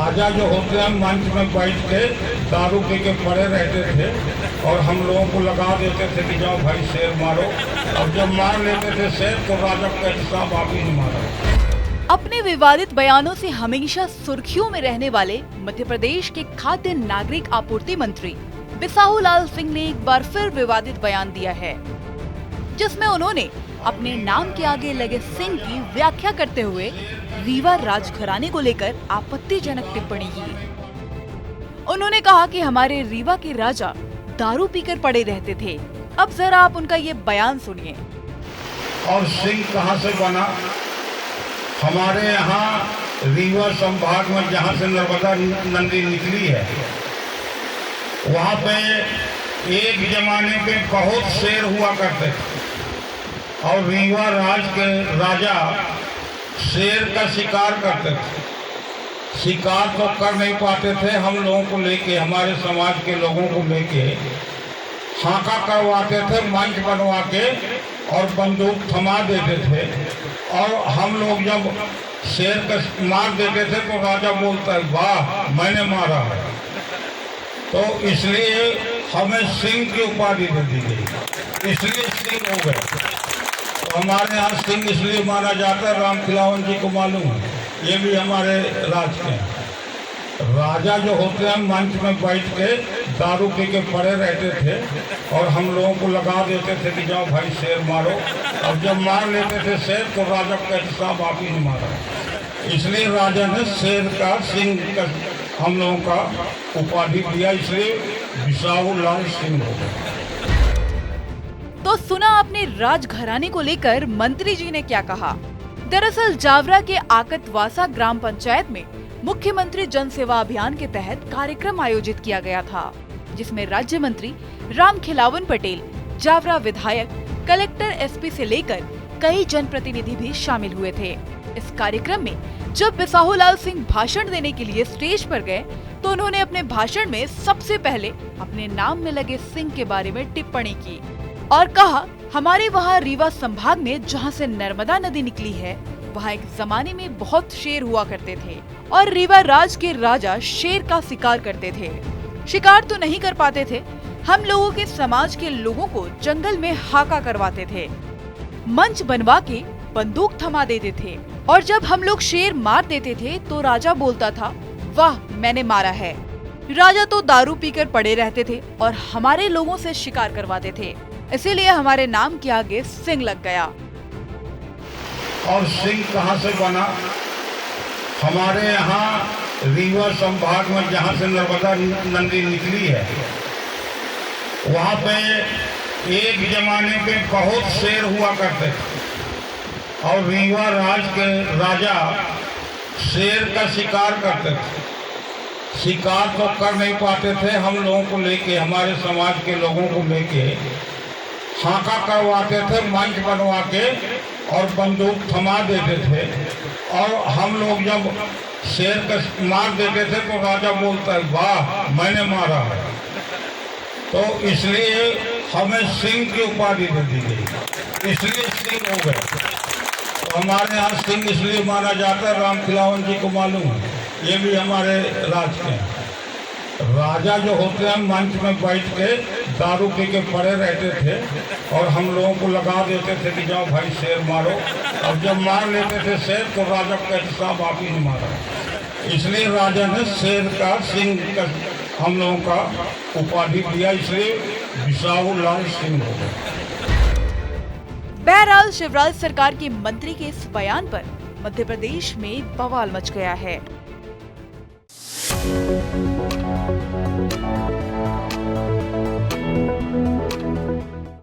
राजा जो होते हैं मंच में बैठ के दारू पी के पड़े रहते थे और हम लोगों को लगा देते थे कि जाओ भाई शेर मारो। और जब मार लेते थे शेर तो राजा कहते साहब आप ही नहीं मारा। अपने विवादित बयानों से हमेशा सुर्खियों में रहने वाले मध्य प्रदेश के खाद्य नागरिक आपूर्ति मंत्री बिसाहू लाल सिंह ने एक बार फिर विवादित बयान दिया है, जिसमें उन्होंने अपने नाम के आगे लगे सिंह की व्याख्या करते हुए रीवा राजघराने को लेकर आपत्तिजनक टिप्पणी की। उन्होंने कहा कि हमारे रीवा के राजा दारू पीकर पड़े रहते थे। अब जरा आप उनका ये बयान सुनिए। और सिंह कहाँ से बना? हमारे यहाँ रीवा संभाग में जहाँ से नर्मदा नदी निकली है वहाँ पे एक जमाने पे बहुत शेर हुआ करते थे और रीवा राज के राजा शेर का शिकार करते थे। शिकार तो कर नहीं पाते थे, हम लोगों को लेके, हमारे समाज के लोगों को लेके हाका करवाते थे, मंच बनवा के और बंदूक थमा देते थे। और हम लोग जब शेर का मार देते थे तो राजा बोलता है वाह मैंने मारा है। तो इसलिए हमें सिंह की उपाधि दे दी गई, इसलिए सिंह हो गए। तो हमारे यहाँ सिंह इसलिए माना जाता है, राम खिलावन जी को मालूम है, ये भी हमारे राज के हैं। राजा जो होते हैं मंच में बैठ के दारू पी के पड़े रहते थे और हम लोगों को लगा देते थे कि जाओ भाई शेर मारो। और जब मार लेते थे शेर तो राजा कहते साहब आप ही नहीं मारा। इसलिए राजा ने शेर का सिंह का हम लोगों का उपाधि दिया, इसलिए बिसाहू लाल सिंह हो गए। तो सुना आपने राजघराने को लेकर मंत्री जी ने क्या कहा। दरअसल जावरा के आकतवासा ग्राम पंचायत में मुख्यमंत्री जन सेवा अभियान के तहत कार्यक्रम आयोजित किया गया था, जिसमें राज्य मंत्री राम खिलावन पटेल, जावरा विधायक, कलेक्टर, एसपी से लेकर कई जनप्रतिनिधि भी शामिल हुए थे। इस कार्यक्रम में जब बिसाहू लाल सिंह भाषण देने के लिए स्टेज पर गए तो उन्होंने अपने भाषण में सबसे पहले अपने नाम में लगे सिंह के बारे में टिप्पणी की और कहा हमारे वहाँ रीवा संभाग में जहाँ से नर्मदा नदी निकली है वहाँ एक जमाने में बहुत शेर हुआ करते थे और रीवा राज के राजा शेर का शिकार करते थे। शिकार तो नहीं कर पाते थे, हम लोगों के समाज के लोगों को जंगल में हाका करवाते थे, मंच बनवा के बंदूक थमा देते थे और जब हम लोग शेर मार देते थे तो राजा बोलता था वाह मैंने मारा है। राजा तो दारू पीकर पड़े रहते थे और हमारे लोगों से शिकार करवाते थे, इसीलिए हमारे नाम के आगे सिंह लग गया। और सिंह कहाँ से बना? हमारे यहाँ रीवा संभाग में जहाँ से नर्मदा नदी निकली है वहाँ पे एक जमाने पे बहुत शेर हुआ करते थे और रीवा राज के राजा शेर का शिकार करते थे। शिकार तो कर नहीं पाते थे, हम लोगों को लेके, हमारे समाज के लोगों को लेके हाका करवाते थे, मंच बनवा के और बंदूक थमा देते थे। और हम लोग जब शेर का मार देते थे तो राजा बोलता है वाह मैंने मारा है। तो इसलिए हमें सिंह की उपाधि दे दी गई, इसलिए सिंह हो गए। तो हमारे यहाँ सिंह इसलिए माना जाता है, राम खिलावन जी को मालूम है, ये भी हमारे राज के हैं। राजा जो होते हैं मंच में बैठ के दारू पी के पड़े रहते थे और हम लोगों को लगा देते थे कि जाओ भाई शेर मारो। और जब मार लेते थे शेर तो राजा कहते साहब आप ही नहीं मारा। इसलिए राजा ने शेर का सिंह का हम लोगों का उपाधि दिया, इसलिए बिसाहू लाल सिंह हो गए। बहरहाल शिवराज सरकार के मंत्री के इस बयान पर मध्य प्रदेश में बवाल मच गया है।